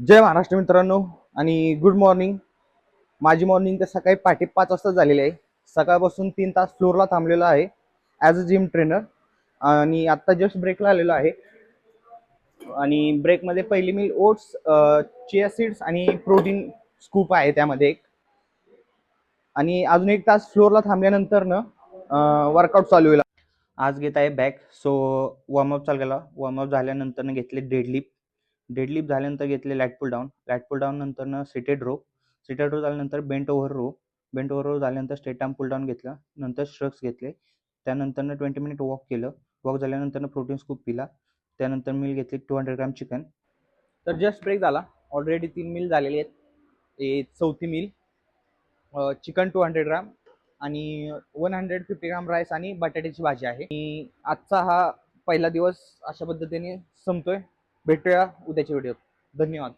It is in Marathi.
जय महाराष्ट्र मित्रांनो आणि गुड मॉर्निंग. माझी मॉर्निंग तर सकाळी पहाटे 5 वाजता झालेली आहे. सकाळपासून 3 तास फ्लोअरला थांबलेलो आहे ॲज अ जिम ट्रेनर आणि आत्ता जस्ट ब्रेकला आलेलो आहे. आणि ब्रेकमध्ये पहिली मील ओट्स, चिया सीड्स आणि प्रोटीन स्कूप आहे त्यामध्ये एक. आणि अजून 1 तास फ्लोअरला थांबल्यानंतर वर्कआउट चालू होईल. आज घेत आहे बॅक. सो वॉर्मअप चालू केला. वॉर्मअप झाल्यानंतर घेतले डेडलिफ्ट झाल्यानंतर घेतले लॅट पुल डाऊन नंतर सिटेड रो झाल्यानंतर बेंट ओव्हर रो झाल्यानंतर स्ट्रेट आर्म पुल डाऊन घेतलं. नंतर स्ट्रक्स घेतले. त्यानंतर 20 मिनिट वॉक केलं. वॉक झाल्यानंतर प्रोटीन स्कूप पिला. त्यानंतर मील घेतली 200 ग्रॅम चिकन. तर जस्ट ब्रेक झाला. ऑलरेडी 3 मील झालेली आहेत. हे चौथी मील. चिकन 200 ग्राम आणि 150 ग्राम राईस आणि बटाट्याची भाजी आहे. आणि आजचा हा पहिला दिवस अशा पद्धतीने संपतोय. भेटूया उद्याच्या व्हिडिओत. धन्यवाद.